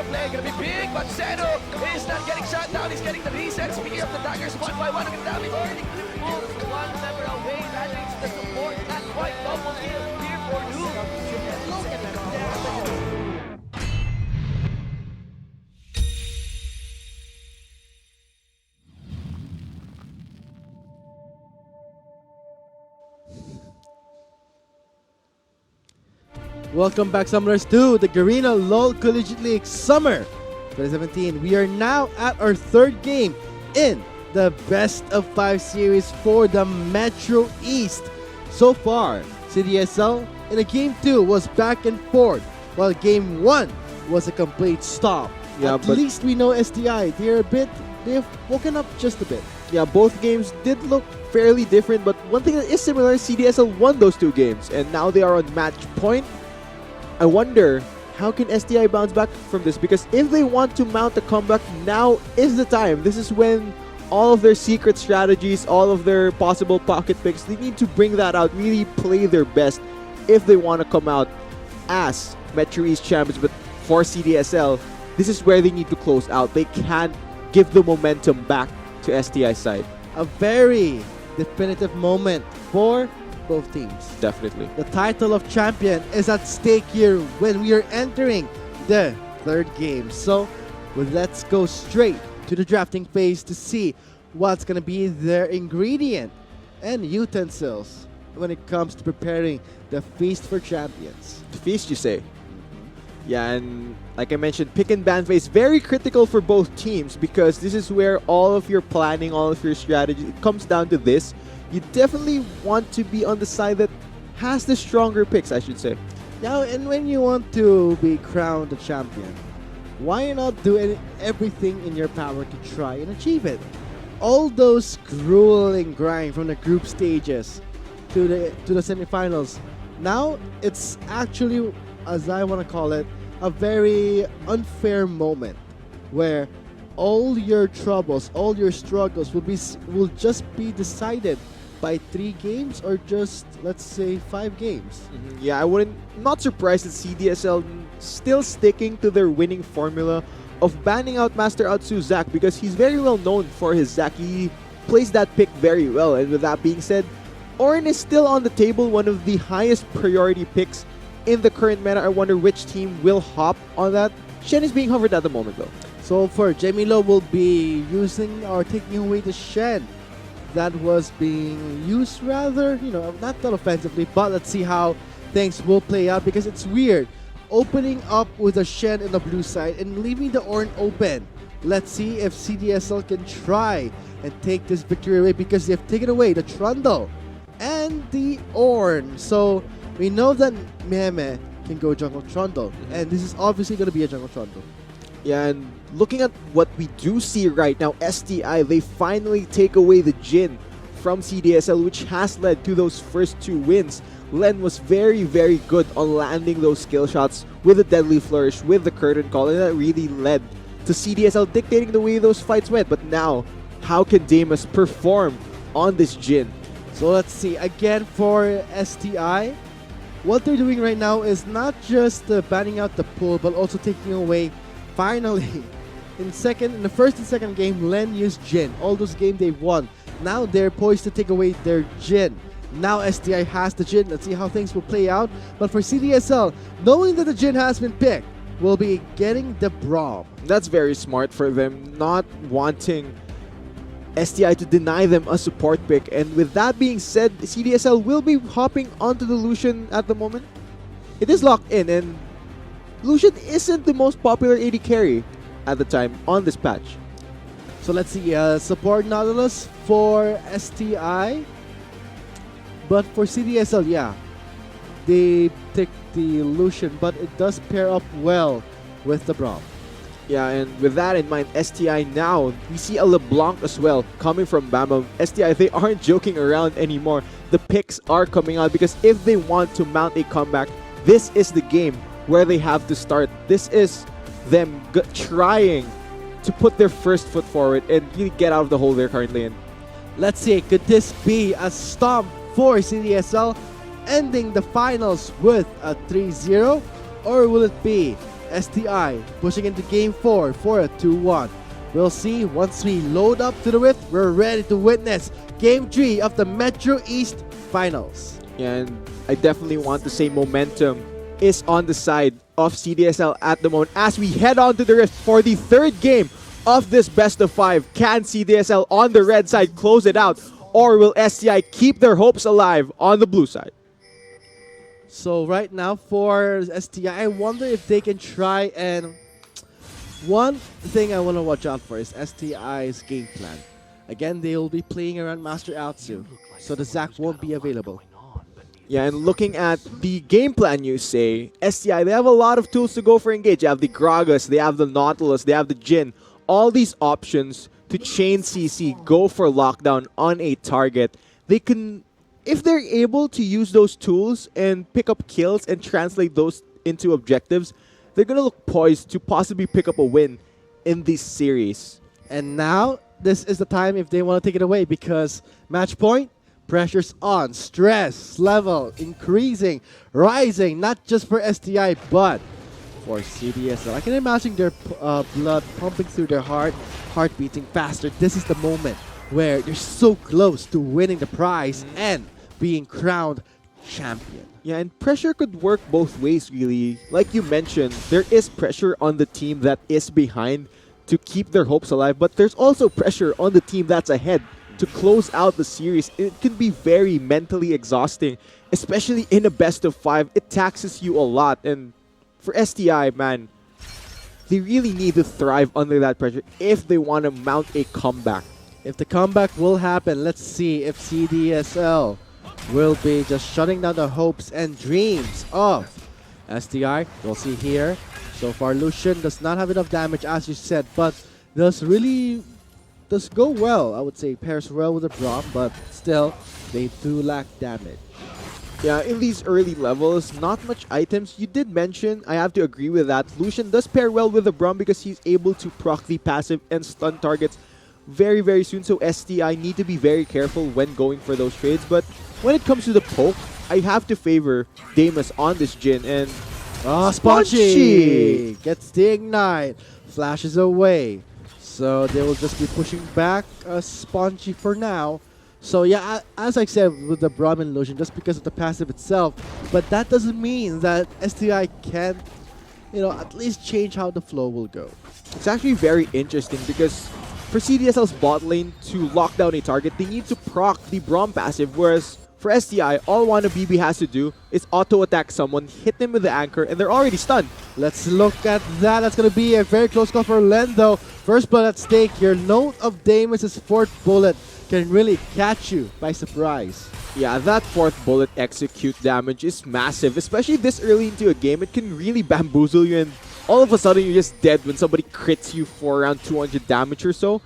the play. Gonna be big, but Zeno is not getting shot down. He's getting the reset. Speaking of the daggers, one by one, look at that. Already moves one member away. That makes the support not quite double kill here for Doom. Look at that. Welcome back, Summoners, to the Garena LOL Collegiate League Summer 2017. We are now at our third game in the best of 5 series for the Metro East. So far, CDSL in a game 2 was back and forth, while game 1 was a complete stop. Yeah, At but least we know STI, they've woken up just a bit. yeah, both games did look fairly different, but one thing that is similar, CDSL won those 2 games, and now they are on match point. I wonder, how can STI bounce back from this? Because if they want to mount a comeback, now is the time. This is when all of their secret strategies, all of their possible pocket picks, they need to bring that out, really play their best if they want to come out as Metro East champions. But for CDSL, this is where they need to close out. They can't give the momentum back to STI side. A very definitive moment for both teams. Definitely. The title of champion is at stake here when we are entering the third game. So let's go straight to the drafting phase to see what's going to be their ingredient and utensils when it comes to preparing the Feast for Champions. The feast, you say? Yeah, and like I mentioned, pick and ban phase, very critical for both teams because this is where all of your planning, all of your strategy, it comes down to this. You definitely want to be on the side that has the stronger picks, I should say. Now, and when you want to be crowned a champion, why not do everything in your power to try and achieve it? All those grueling grind from the group stages to the semifinals. Now, it's actually, as I want to call it, a very unfair moment where all your troubles, all your struggles will just be decided by 3 games or just, let's say, 5 games. Yeah, I wouldn't, not surprised that CDSL still sticking to their winning formula of banning out Master Atsu Zack because he's very well known for his Zack. He plays that pick very well, and with that being said, Orin is still on the table, one of the highest priority picks in the current meta. I wonder which team will hop on that. Shen is being hovered at the moment though. So for Jamilo will be using or taking away the Shen that was being used rather, not that offensively, but let's see how things will play out because it's weird. Opening up with a Shen in the blue side and leaving the Ornn open. Let's see if CDSL can try and take this victory away because they've taken away the Trundle and the Ornn. So we know that Meme can go jungle Trundle, and this is obviously going to be a jungle Trundle. Yeah, and looking at what we do see right now, STI, they finally take away the Jhin from CDSL, which has led to those first 2 wins. Len was very, very good on landing those skill shots with the Deadly Flourish, with the Curtain Call, and that really led to CDSL dictating the way those fights went. But now, how can Damus perform on this Jhin? So let's see, again for STI, what they're doing right now is not just banning out the pool, but also taking away, finally, in the first and second game, Len used Jhin. All those games they've won. Now they're poised to take away their Jhin. Now STI has the Jhin. Let's see how things will play out. But for CDSL, knowing that the Jhin has been picked, will be getting the Braum. That's very smart for them, not wanting STI to deny them a support pick. And with that being said, CDSL will be hopping onto the Lucian at the moment. It is locked in, and Lucian isn't the most popular AD carry at the time on this patch. So let's see, support Nautilus for STI. But for CDSL, yeah, they take the Lucian, but it does pair up well with the Braum. Yeah, and with that in mind, STI now, we see a LeBlanc as well coming from Bambam. STI, they aren't joking around anymore. The picks are coming out because if they want to mount a comeback, this is the game where they have to start. This is them trying to put their first foot forward and really get out of the hole they're currently in. Let's see, could this be a stomp for CDSL, ending the finals with a 3-0? Or will it be STI pushing into game 4 for a 2-1. We'll see once we load up to the Rift, we're ready to witness game 3 of the Metro East Finals. And I definitely want to say momentum is on the side of CDSL at the moment as we head on to the Rift for the third game of this best of 5. Can CDSL on the red side close it out, or will STI keep their hopes alive on the blue side? So right now for STI, I wonder if they can try, and one thing I want to watch out for is STI's game plan. Again, they will be playing around Master Outsu, so the Zac won't be available. Yeah, and looking at the game plan, you say, STI, they have a lot of tools to go for engage. They have the Gragas, they have the Nautilus, they have the Jin. All these options to chain CC, go for lockdown on a target. They can, if they're able to use those tools and pick up kills and translate those into objectives, they're going to look poised to possibly pick up a win in this series. And now, this is the time if they want to take it away, because match point, pressure's on, stress level increasing, rising, not just for STI, but for CDSL. I can imagine their blood pumping through their heart beating faster. This is the moment where they're so close to winning the prize and being crowned champion. Yeah, and pressure could work both ways, really. Like you mentioned, there is pressure on the team that is behind to keep their hopes alive, but there's also pressure on the team that's ahead to close out the series. It can be very mentally exhausting, especially in a best of 5. It taxes you a lot, and for STI, man, they really need to thrive under that pressure if they want to mount a comeback. If the comeback will happen, let's see if CDSL will be just shutting down the hopes and dreams of STI. We'll see here. So far, Lucian does not have enough damage, as you said, but does go well. I would say pairs well with the Braum, but still, they do lack damage. Yeah, in these early levels, not much items. You did mention, I have to agree with that. Lucian does pair well with the Braum because he's able to proc the passive and stun targets very, very soon. So STI need to be very careful when going for those trades. But when it comes to the poke, I have to favor Damus on this Jin. And Spongy gets the ignite, flashes away. So they will just be pushing back Spongy for now. So yeah, as I said with the Braum and Lucian, just because of the passive itself, but that doesn't mean that STI can't, at least change how the flow will go. It's actually very interesting because for CDSL's bot lane to lock down a target, they need to proc the Braum passive, whereas for STI, all Wanna BB has to do is auto-attack someone, hit them with the anchor, and they're already stunned. Let's look at that. That's going to be a very close call for Lendo. First blood at stake. Your note of Damus' fourth bullet can really catch you by surprise. Yeah, that fourth bullet execute damage is massive, especially this early into a game. It can really bamboozle you, and all of a sudden you're just dead when somebody crits you for around 200 damage or so.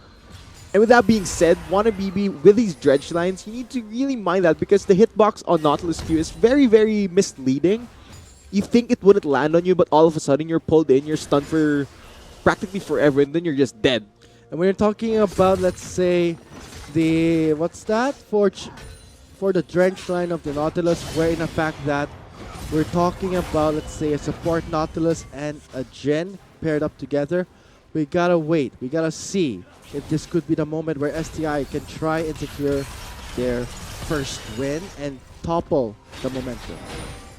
And with that being said, Wanna BB with these dredge lines, you need to really mind that because the hitbox on Nautilus Q is very, very misleading. You think it wouldn't land on you, but all of a sudden you're pulled in, you're stunned for practically forever, and then you're just dead. And when you're talking about, let's say, the for the drench line of the Nautilus, where in the fact that we're talking about, let's say, a support Nautilus and a Gen paired up together, we gotta wait, we gotta see if this could be the moment where STI can try and secure their first win and topple the momentum.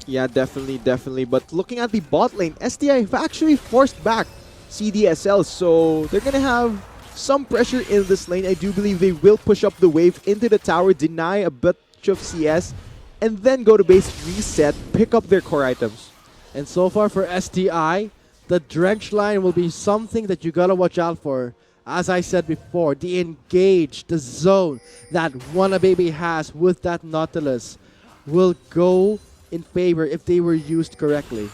Yeah, definitely, definitely. But looking at the bot lane, STI have actually forced back CDSL, so they're gonna have some pressure in this lane. I do believe they will push up the wave into the tower, deny a bit of CS, and then go to base, reset, pick up their core items. And so far for STI, the drench line will be something that you gotta watch out for. As I said before, the engage, the zone that Wanna Baby has with that Nautilus will go in favor if they were used correctly.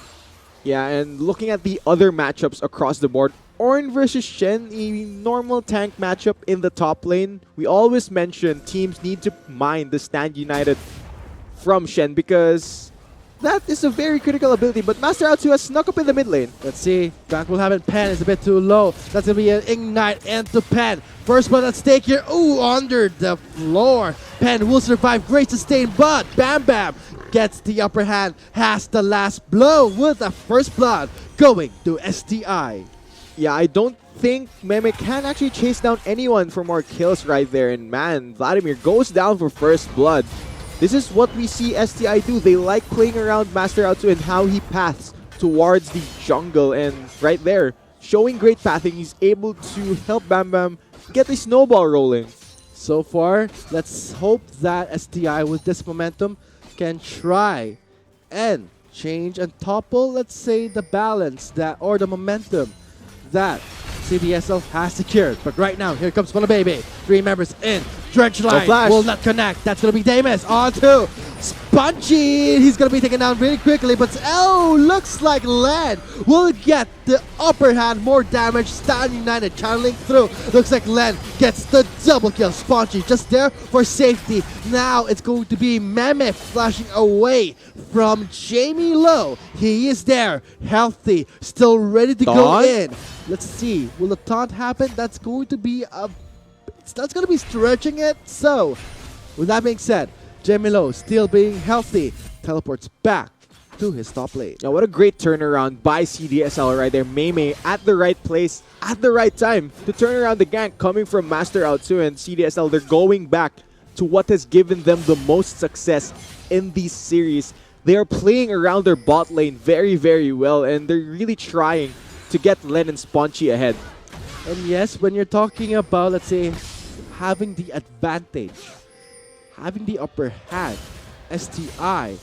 Yeah, and looking at the other matchups across the board, Ornn versus Shen, a normal tank matchup in the top lane. We always mention teams need to mind the Stand United from Shen because that is a very critical ability, but Master Outsu has snuck up in the mid lane. Let's see. Drunk will have it. Pen is a bit too low. That's going to be an ignite into Pen. First blood at stake here. Ooh, under the floor. Pen will survive. Great sustain, but Bam Bam gets the upper hand. Has the last blow with the first blood. going to STI. Yeah, I don't think Meme can actually chase down anyone for more kills right there. And man, Vladimir goes down for first blood. This is what we see STI do. They like playing around Master Outsu and how he paths towards the jungle. And right there, showing great pathing, he's able to help Bam Bam get the snowball rolling. So far, let's hope that STI with this momentum can try and change and topple, let's say, the balance that or the momentum that CDSL has secured. But right now, here comes Baby. 3 members in. Dredge line flash. will not connect. That's going to be Damus on to Spongy. He's going to be taken down really quickly. But looks like Len will get the upper hand. More damage. Stan United channeling through. Looks like Len gets the double kill. Spongy just there for safety. Now it's going to be Meme flashing away from Jamie Lowe. He is there, healthy, still ready to go Taunt? in. Let's see. Will the taunt happen? That's going to be stretching it. So, with that being said, Jamie Lowe still being healthy, teleports back to his top lane. Now, what a great turnaround by CDSL right there. Meme at the right place, at the right time to turn around the gank coming from Master Outsu and CDSL. They're going back to what has given them the most success in this series. They are playing around their bot lane very, very well, and they're really trying to get Len and Spongy ahead. And yes, when you're talking about, let's say, having the advantage, having the upper hand, STI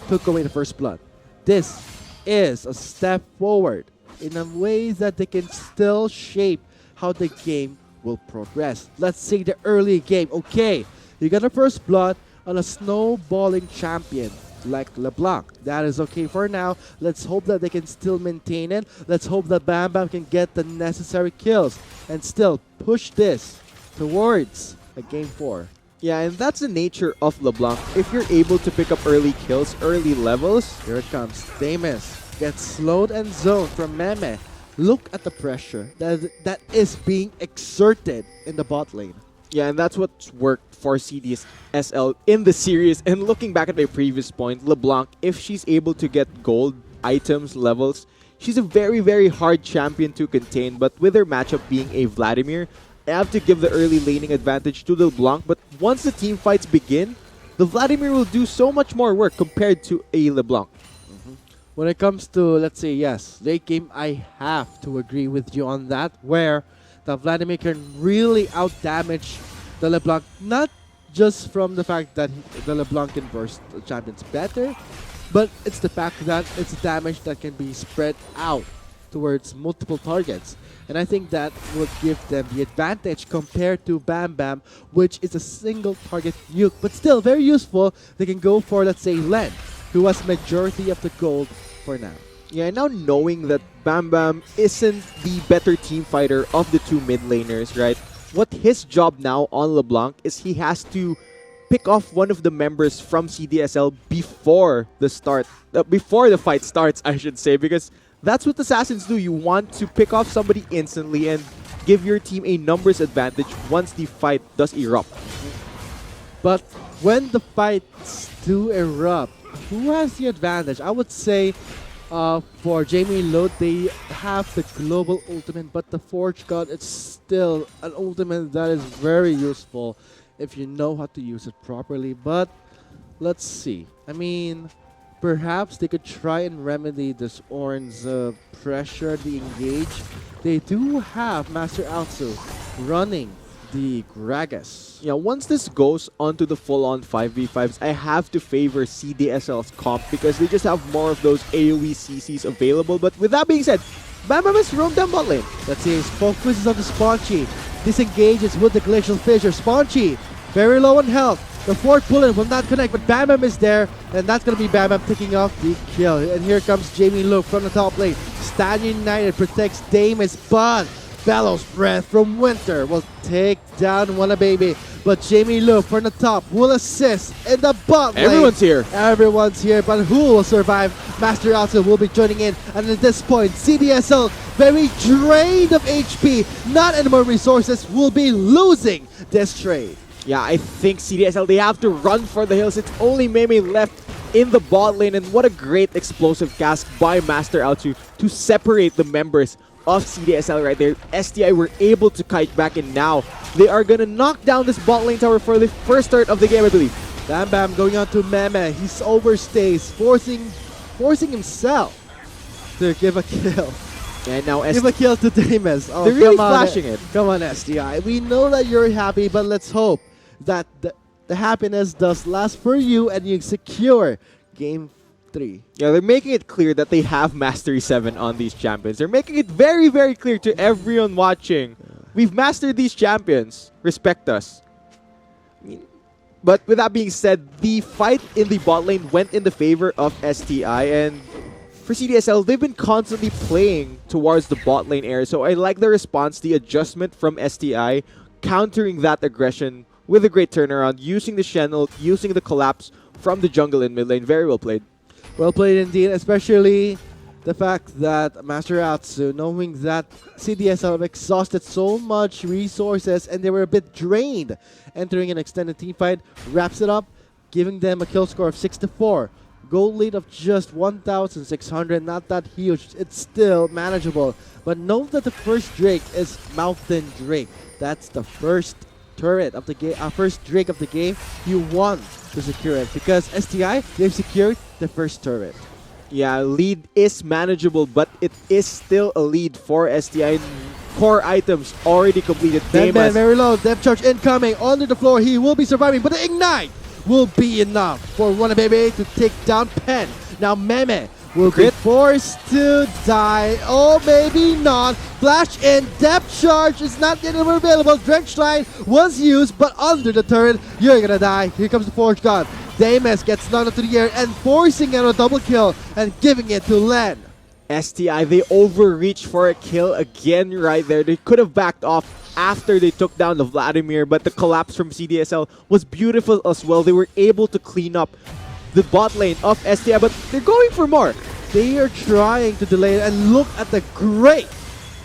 took away the first blood. This is a step forward in a way that they can still shape how the game will progress. Let's say the early game. Okay, you got a first blood on a snowballing champion like LeBlanc. That is okay for now. Let's hope that they can still maintain it. Let's hope that Bam Bam can get the necessary kills and still push this towards a game 4. Yeah, and that's the nature of LeBlanc. If you're able to pick up early kills, early levels, Here it comes. Damus gets slowed and zoned from Meme. Look at the pressure that is being exerted in the bot lane. yeah, and that's what's worked for CDSL in the series. And looking back at my previous point, LeBlanc, if she's able to get gold items, levels, she's a very, very hard champion to contain. But with her matchup being a Vladimir, I have to give the early laning advantage to LeBlanc. But once the team fights begin, the Vladimir will do so much more work compared to a LeBlanc. When it comes to, let's say, yes, late game, I have to agree with you on that, where the Vladimir can really out-damage the LeBlanc, not just from the fact that the LeBlanc can burst the champions better, but it's the fact that it's damage that can be spread out towards multiple targets. And I think that would give them the advantage compared to Bam Bam, which is a single target nuke, but still very useful. They can go for, let's say, Len, who has majority of the gold for now. Yeah, and now knowing that Bam Bam isn't the better team fighter of the two mid laners, right? What his job now on LeBlanc is he has to pick off one of the members from CDSL before the fight starts, I should say, because that's what assassins do. You want to pick off somebody instantly and give your team a numbers advantage once the fight does erupt. But when the fights do erupt, who has the advantage? I would say for Jamie Lowe, they have the global ultimate, but the Forge God, it's still an ultimate that is very useful if you know how to use it properly. But let's see. I mean, perhaps they could try and remedy this Orange pressure, the engage. They do have Master Outsu running the Gragas. Yeah, once this goes onto the full-on 5v5s, I have to favor CDSL's comp because they just have more of those AoE CCs available. But with that being said, Bam Bam has roamed down bot lane. Let's see, his focus is on the Spongy. Disengages with the Glacial Fissure. Spongy, very low on health. The fourth bullet will not connect, but Bam Bam is there, and that's going to be Bam Bam picking off the kill. And here comes Jamie Lowe from the top lane. Stan United protects Damus, but Bellows Breath from Winter will take down Baby. But Jamie Lowe from the top will assist in the bot lane. Everyone's here. Everyone's here, but who will survive? Master Alta will be joining in, and at this point, CDSL, very drained of HP, not any more resources, will be losing this trade. Yeah, I think CDSL, they have to run for the hills. It's only Meme left in the bot lane, and what a great explosive cast by Master Altsu to separate the members of CDSL right there. STI were able to kite back, and now they are gonna knock down this bot lane tower for the first start of the game, I believe. Bam Bam going on to Meme. He's overstays, forcing himself to give a kill. And now Give a kill to Damas. Oh, they're really come on, flashing it. Come on, STI. We know that you're happy, but let's hope that the happiness does last for you and you secure Game 3. Yeah, they're making it clear that they have Mastery 7 on these champions. They're making it very, very clear to everyone watching. We've mastered these champions. Respect us. But with that being said, the fight in the bot lane went in the favor of STI, and for CDSL, they've been constantly playing towards the bot lane area. So I like the response, the adjustment from STI, countering that aggression with a great turnaround, using the channel, using the collapse from the jungle in mid lane. Very well played. Well played indeed, especially the fact that Master Atsu, knowing that CDSL have exhausted so much resources and they were a bit drained entering an extended team fight, wraps it up, giving them a kill score of 6-4. Gold lead of just 1,600, not that huge. It's still manageable. But note that the first Drake is Mountain Drake. That's the first turret of the game, first Drake of the game. You want to secure it because STI, they've secured the first turret. Yeah, lead is manageable, but it is still a lead for STI. Core items already completed. Dead man very low, depth charge incoming, under the floor, he will be surviving, but the ignite will be enough for Wannababy to take down Pen. Now Meme will be forced to die. Oh, maybe not. Flash in, depth charge is not yet available. Drench line was used, but under the turret, you're gonna die. Here comes the Forge God. Damas gets knocked into the air and forcing out a double kill and giving it to Len. STI, they overreached for a kill again right there. They could have backed off after they took down the Vladimir, but the collapse from CDSL was beautiful as well. They were able to clean up the bot lane of STI, but they're going for more. They are trying to delay it, and look at the great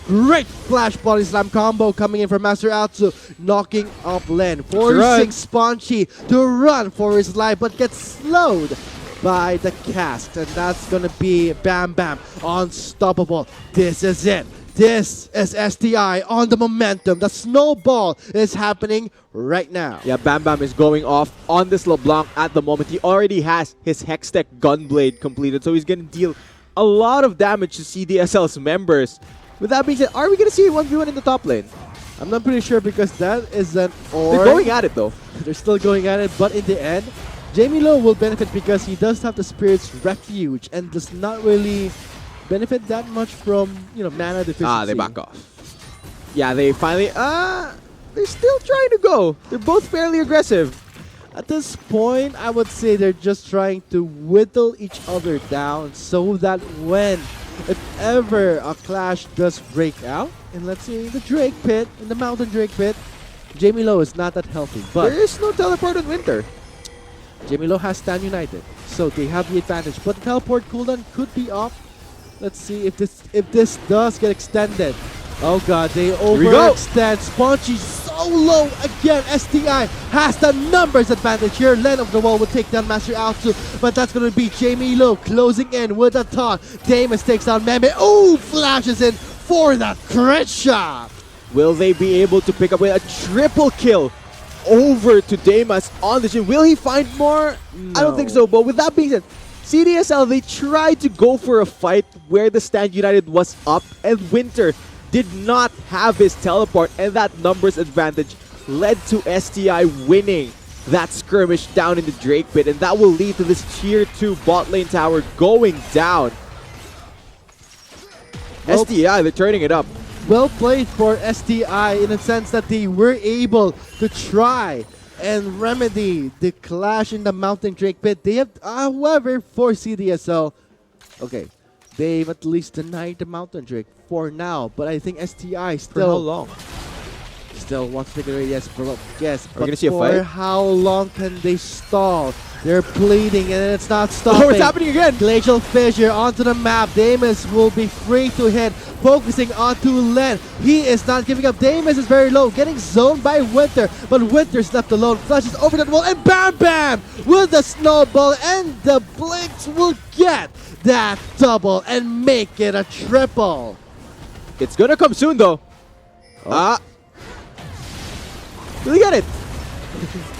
flash body slam combo coming in from Master Atsu, knocking up Len, forcing Spongy to run for his life, but gets slowed by the cast, and that's gonna be Bam Bam unstoppable. This is it. This is STI on the momentum. The snowball is happening right now. Yeah, Bam Bam is going off on this LeBlanc at the moment. He already has his Hextech Gunblade completed, so he's going to deal a lot of damage to CDSL's members. With that being said, are we going to see a 1v1 in the top lane? I'm not pretty sure because that is an or. They're going at it though. They're still going at it, but in the end, Jamie Lowe will benefit because he does have the Spirit's Refuge and does not really benefit that much from, mana deficiency. They back off. Yeah, they finally, they're still trying to go. They're both fairly aggressive. At this point, I would say they're just trying to whittle each other down so that when, if ever a clash does break out, and let's say in the Drake Pit, in the Mountain Drake Pit, Jamie Lowe is not that healthy. But there is no teleport on Winter. Jamie Lowe has Stand United, so they have the advantage. But the teleport cooldown could be off. Let's see if this does get extended. Oh god, they overextend. Spongy so low again. STI has the numbers advantage here. Len of the Wall will take down Master Altsu, but that's going to be Jamie Lowe closing in with a taunt. Damas takes down Meme. Oh, flashes in for that crit shot. Will they be able to pick up with a triple kill over to Damas on the gym? Will he find more? No. I don't think so, but with that being said, CDSL, they tried to go for a fight where the Stand United was up and Winter did not have his teleport, and that numbers advantage led to STI winning that skirmish down in the Drake Pit, and that will lead to this tier 2 bot lane tower going down. Well, STI, they're turning it up. Well played for STI in the sense that they were able to try and remedy the clash in the Mountain Drake Pit. They have, however, for CDSL, okay, they've at least denied the Mountain Drake for now, but I think STI still still wants to take it away. Yes, bro. Yes. Are we gonna see a for fight? how long can they stall? They're bleeding and it's not Oh, stopping. it's happening again! Glacial Fissure onto the map. Damus will be free to hit. Focusing onto Len. He is not giving up. Damus is very low. Getting zoned by Winter. But Winter's left alone. Flashes over that wall. And bam bam! With the snowball and the Blinks will get that double and make it a triple. It's gonna come soon though. Ah. Will he get it?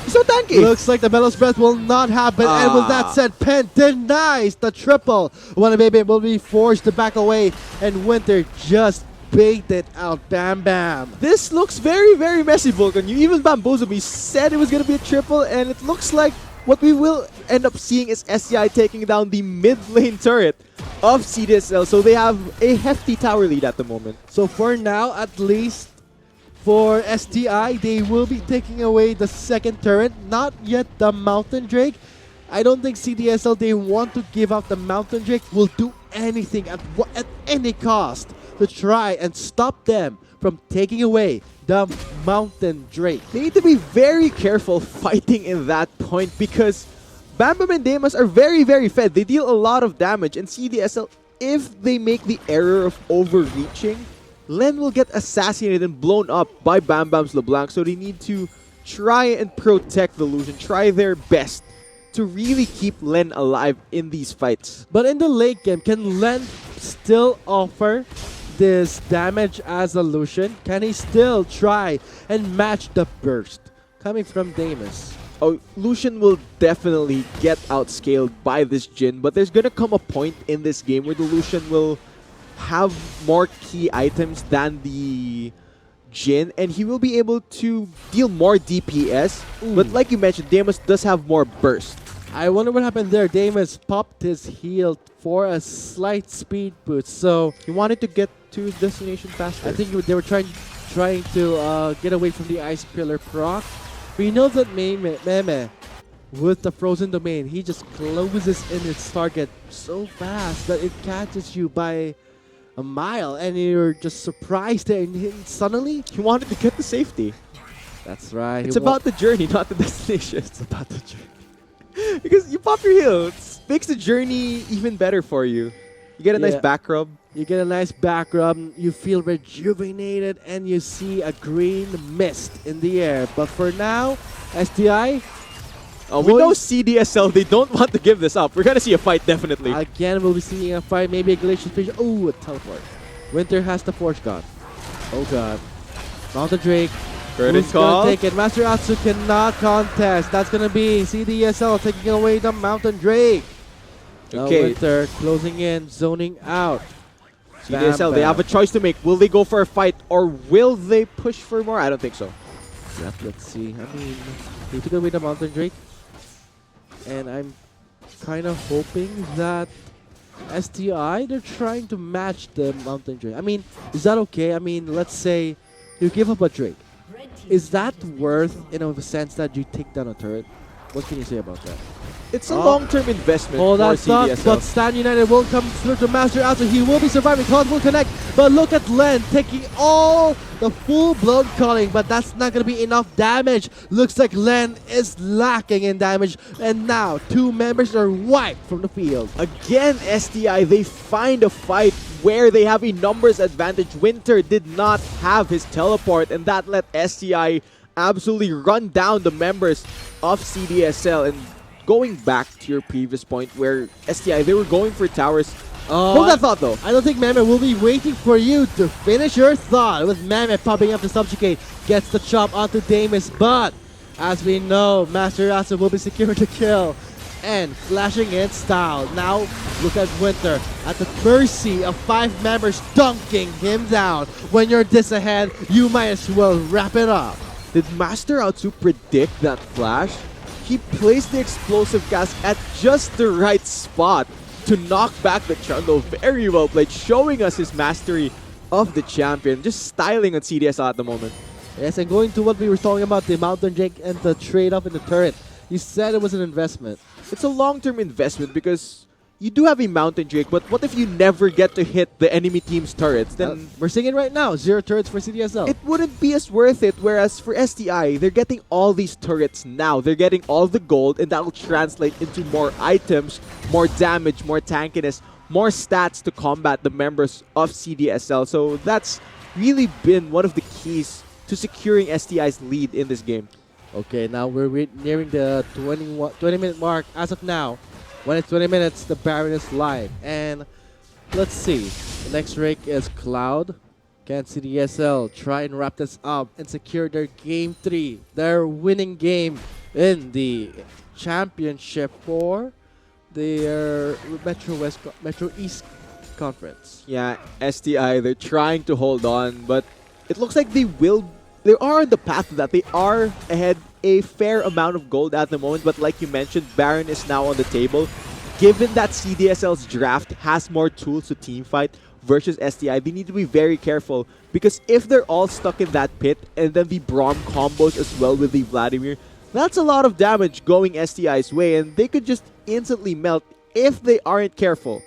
He's so tanky. Looks like the Metal Breath will not happen. And with that said, Pen denies the triple. Wanna Baby will be forced to back away. And Winter just baited out Bam Bam. This looks very, very messy, Vulcan. You even bamboozled me. Said it was gonna be a triple, and it looks like what we will end up seeing is STI taking down the mid lane turret of CDSL. So they have a hefty tower lead at the moment. So for now, at least, for STI, they will be taking away the second turret, not yet the Mountain Drake. I don't think CDSL, they want to give out the Mountain Drake, will do anything at any cost to try and stop them from taking away the Mountain Drake. They need to be very careful fighting in that point because Bam Bam and Damas are very, very fed. They deal a lot of damage, and CDSL, if they make the error of overreaching, Len will get assassinated and blown up by Bam Bam's LeBlanc, so they need to try and protect the Lucian, try their best to really keep Len alive in these fights. But in the late game, can Len still offer this damage as a Lucian? Can he still try and match the burst coming from Damus? Oh, Lucian will definitely get outscaled by this Jhin, but there's gonna come a point in this game where the Lucian will have more key items than the Jhin, and he will be able to deal more DPS. But like you mentioned, Damus does have more burst. I wonder what happened there. Damus popped his heal for a slight speed boost, so He wanted to get to his destination faster. I think they were trying to get away from the Ice Pillar proc. We know that Meme, with the Frozen Domain, he just closes in its target so fast that it catches you by a mile, and you're just surprised there, and suddenly, He wanted to get the safety. that's right. It's about the journey, not the destination. It's about the journey. Because you pop your heal, it makes the journey even better for you. You get a nice Yeah. back rub. You get a nice back rub, you feel rejuvenated, and you see a green mist in the air. But for now, STI, We know Boys- CDSL, they don't want to give this up. We're gonna see a fight, definitely. again, we'll be seeing a fight, maybe a Glacial Fish. Oh, a teleport. Winter has the Force God. Oh god. Mountain Drake. Curtain Who's call. gonna take it? Master Atsu cannot contest. That's gonna be CDSL taking away the Mountain Drake. Now Okay. Winter closing in, zoning out. CDSL, they Bam, have a choice to make. Will they go for a fight or will they push for more? I don't think so. Yep, let's see. I mean, they took away the Mountain Drake. And I'm kind of hoping that STI, they're trying to match the Mountain Drake. I mean, is that okay? I mean, let's say you give up a Drake. Is that worth, in a sense, that you take down a turret? What can you say about that? It's a Oh. long-term investment Oh, for that's CDSL. but Stan United will come through to Master Atsu. He will be surviving. Cloud will connect. But look at Len taking all the full-blown calling. But that's not going to be enough damage. Looks like Len is lacking in damage. And now, two members are wiped from the field. Again, STI, they find a fight where they have a numbers advantage. Winter did not have his teleport, and that let STI absolutely run down the members of CDSL. And going back to your previous point where STI, they were going for towers. Hold that thought, though. I don't think Meme will be waiting for you to finish your thought. With Meme popping up to subjugate, gets the chop onto Damus, but as we know, Master Atsu will be securing the kill and flashing in style. Now look at Winter at the mercy of 5 members dunking him down. When you're this ahead, you might as well wrap it up. Did Master Atsu predict that flash? He placed the explosive cast at just the right spot to knock back the Trundle. Very well played, showing us his mastery of the champion. Just styling on CDSL at the moment. Yes, and going to what we were talking about, the Mountain Drake and the trade-off in the turret. You said it was an investment. It's a long-term investment because you do have a Mountain Drake, but what if you never get to hit the enemy team's turrets? Then We're seeing it right now. 0 turrets for CDSL. it wouldn't be as worth it. Whereas for STI, they're getting all these turrets now. They're getting all the gold, and that will translate into more items, more damage, more tankiness, more stats to combat the members of CDSL. So that's really been one of the keys to securing STI's lead in this game. Okay, now we're nearing the 20-minute mark as of now. When it's 20 minutes, the Baron is live. And let's see. The next rake is Cloud. Can CDSL try and wrap this up and secure their Game 3, their winning game in the championship for their Metro East Conference? Yeah, STI, they're trying to hold on, but it looks like they are on the path to that. They are ahead a fair amount of gold at the moment, but like you mentioned, Baron is now on the table. Given that CDSL's draft has more tools to teamfight versus STI, they need to be very careful, because if they're all stuck in that pit and then the Braum combos as well with the Vladimir, that's a lot of damage going STI's way, and they could just instantly melt if they aren't careful.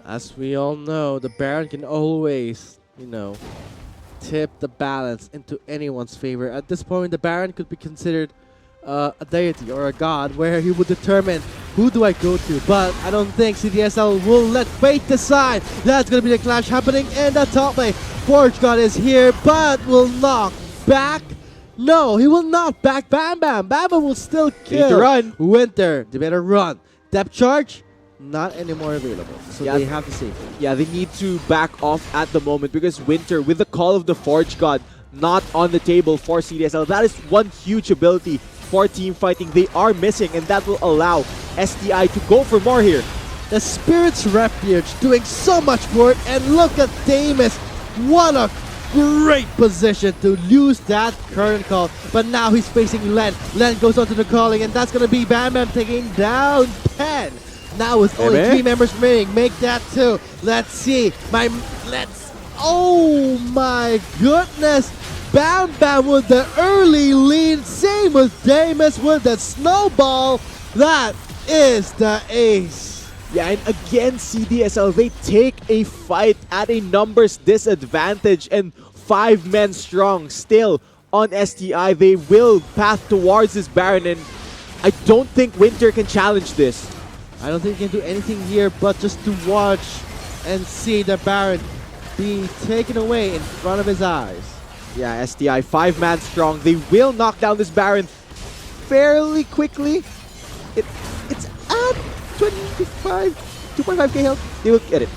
As we all know, the Baron can always, tip the balance into anyone's favor. At this point, the Baron could be considered a deity or a god, where he would determine who do I go to. But I don't think CDSL will let fate decide. That's going to be the clash happening in the top lane. Forge God is here, but will knock back. No, he will not back Bam Bam. Bam Bam will still kill. Need to run. Winter, they better run. Depth charge, not anymore available. So Yeah. they have to save it. Yeah, they need to back off at the moment, because Winter, with the call of the Forge God, not on the table for CDSL. That is one huge ability for team fighting they are missing, and that will allow STI to go for more here. The Spirit's Refuge doing so much work, and look at Damus. What a great position to lose that current call. But now he's facing Len. Len goes on to the calling, and that's going to be Bam Bam taking down 10. Now with only Maybe. 3 members remaining, make that 2. Let's see. Oh my goodness. Bam Bam with the early lead. Same with Damus with the snowball. That is the ace. Yeah, and again, CDSL, they take a fight at a numbers disadvantage, and 5 men strong still on STI. They will path towards this Baron, and I don't think Winter can challenge this. I don't think he can do anything here but just to watch and see the Baron be taken away in front of his eyes. Yeah, STI, 5 man strong. They will knock down this Baron fairly quickly. It's at 2.5k health. They will get it.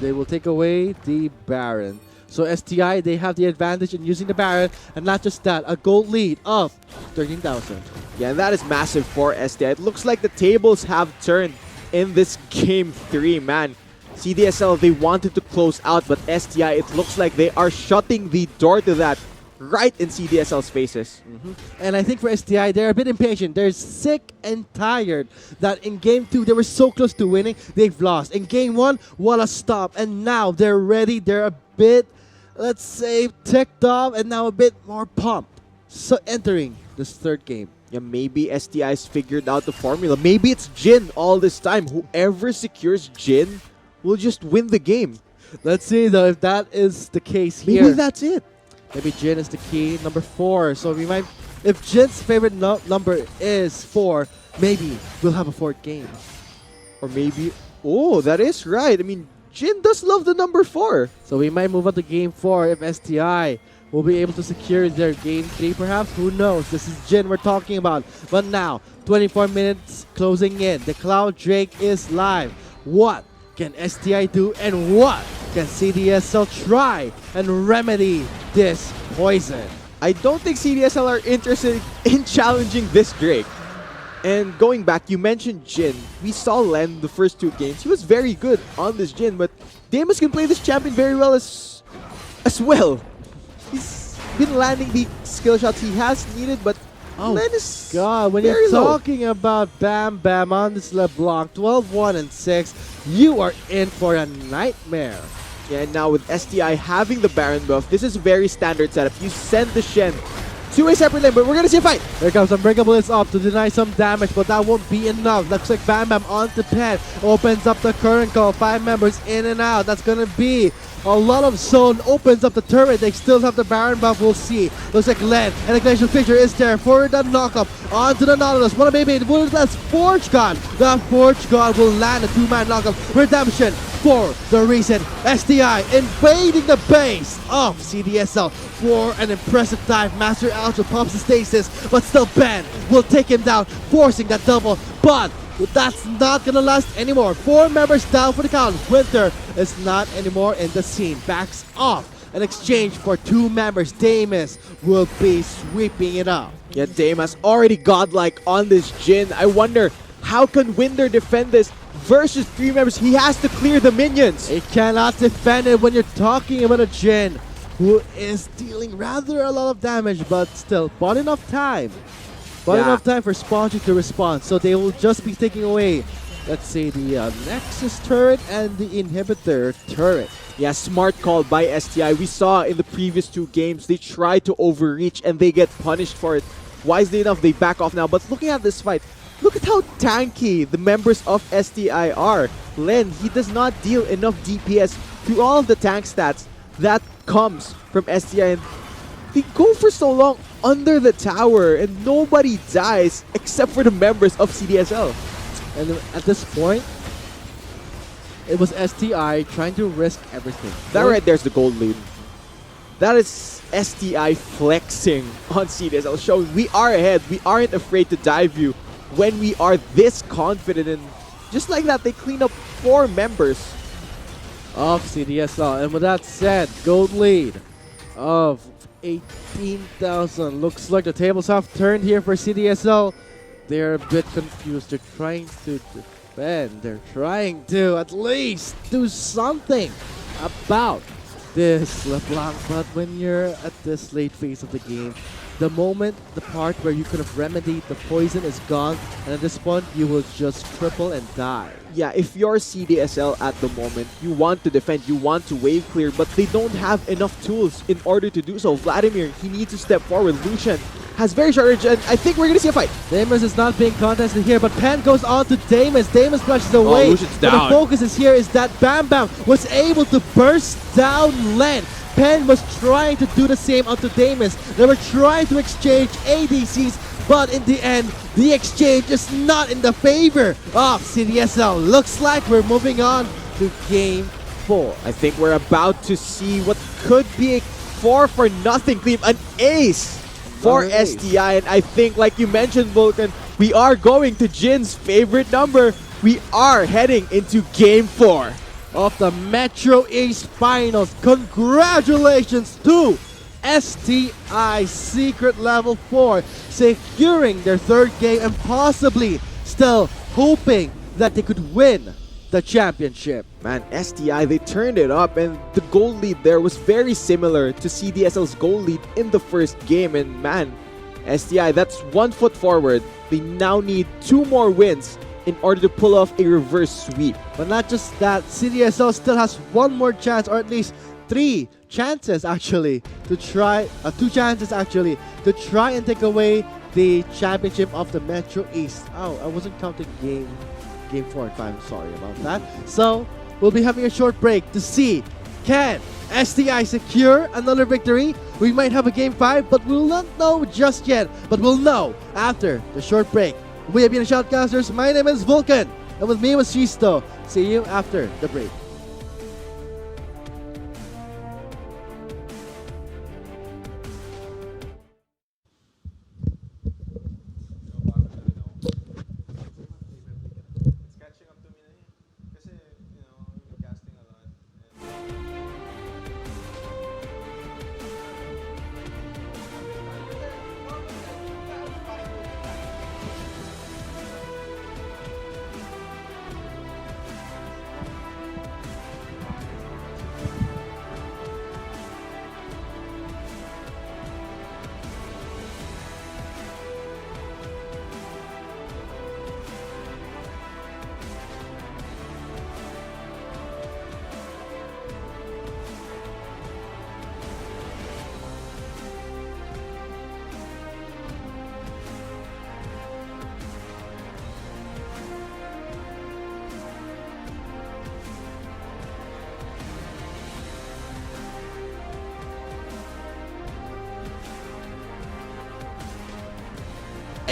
They will take away the Baron. So STI, they have the advantage in using the Baron, and not just that, a gold lead of 13,000. Yeah, and that is massive for STI. It looks like the tables have turned in this game 3, man. CDSL, they wanted to close out, but STI, it looks like they are shutting the door to that right in CDSL's faces. And I think for STI, they're a bit impatient. They're sick and tired that in Game 2, they were so close to winning, they've lost. In Game 1, what a stop. And now they're ready. They're a bit, let's say, ticked off, and now a bit more pumped. So entering this third game. Yeah, maybe STI's figured out the formula. Maybe it's Jin all this time. Whoever secures Jin will just win the game. Let's see, though, if that is the case here. Maybe that's it. Maybe Jin is the key. Number 4. So we might, if Jin's favorite number is 4, maybe we'll have a 4th game. Or maybe, oh, that is right. I mean, Jin does love the number 4. So we might move on to Game 4 if STI will be able to secure their Game 3 perhaps. Who knows? This is Jin we're talking about. But now, 24 minutes closing in. The Cloud Drake is live. What can STI do, and what can CDSL try and remedy this poison? I don't think CDSL are interested in challenging this Drake. And going back, you mentioned Jin. We saw Len the first 2 games. He was very good on this Jin, but Damus can play this champion very well as well. He's been landing the skill shots he has needed, but Len is God, when very you're low. talking about Bam Bam on this LeBlanc, 12-1 and 6, you are in for a nightmare. Yeah, and now with STI having the Baron buff, this is a very standard setup. You send the Shen two-way separate lane, but we're gonna see a fight. Here comes Unbreakable is up to deny some damage, but that won't be enough. Looks like Bam Bam onto Pen. Opens up the current call. 5 members in and out. That's gonna be a lot of zone. Opens up the turret. They still have the Baron buff. We'll see. Looks like Len. And the Glacial Fissure is there for the knockup. Onto the Nautilus. What a baby. That's Forge God. The Forge God will land a 2-man knockup. Redemption for the recent STI invading the base of CDSL for an impressive dive. Master Alpha pops the stasis, but still Ben will take him down, forcing that double. But that's not gonna last anymore. 4 members down for the count. Winter is not anymore in the scene. Backs off. In exchange for 2 members, Damus will be sweeping it up. Yeah, Damas already godlike on this Jin. I wonder, how can Winder defend this versus 3 members? He has to clear the minions. He cannot defend it when you're talking about a Jin who is dealing rather a lot of damage, but still, bought enough time. Bought Yeah. enough time for Spongy to respond, so they will just be taking away, let's say, the Nexus turret and the Inhibitor turret. Yeah, smart call by STI. We saw in the previous 2 games, they try to overreach and they get punished for it. Wisely enough, they back off now. But looking at this fight, look at how tanky the members of STI are. Len, he does not deal enough DPS through all of the tank stats that comes from STI. And they go for so long under the tower and nobody dies except for the members of CDSL. And at this point, it was STI trying to risk everything. That right there's the gold lead. That is STI flexing on CDSL, showing we are ahead. We aren't afraid to dive you when we are this confident. And just like that, they clean up 4 members. Of CDSL. And with that said, gold lead of 18,000. Looks like the tables have turned here for CDSL. They're a bit confused. They're trying to defend. They're trying to at least do something about this LeBlanc. But when you're at this late phase of the game, the moment, the part where you could have remedied the poison is gone, and at this point, you will just cripple and die. Yeah, if you're CDSL at the moment, you want to defend, you want to wave clear, but they don't have enough tools in order to do so. Vladimir, he needs to step forward. Lucian has very short range, and I think we're going to see a fight. Damus is not being contested here, but Pen goes on to Damus. Damus flushes away. Lucian's But down. the focus is here is that Bam Bam was able to burst down Len. Pen was trying to do the same onto Damus. They were trying to exchange ADCs, but in the end, the exchange is not in the favor of CDSL. Looks like we're moving on to Game 4. I think we're about to see what could be a 4-0 clip, an ace for Another ace. STI. And I think, like you mentioned, Vulcan, we are going to Jin's favorite number. We are heading into Game 4. Of the Metro East Finals. Congratulations to STI Secret Level 4 securing their 3rd game and possibly still hoping that they could win the championship. Man, STI, they turned it up, and the goal lead there was very similar to CDSL's goal lead in the first game. And man, STI, that's 1 foot forward. They now need 2 more wins in order to pull off a reverse sweep. But not just that, CDSL still has 1 more chance, or at least 3 chances actually, to try, 2 chances actually, to try and take away the championship of the Metro East. Oh, I wasn't counting game 4 and 5, sorry about that. So, we'll be having a short break to see, can STI secure another victory? We might have a game 5, but we'll not know just yet. But we'll know after the short break. We have been the Shoutcasters. My name is Vulcan, and with me was Shisto. See you after the break.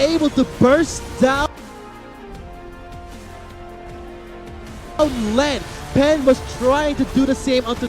able to burst down Len. Pen was trying to do the same onto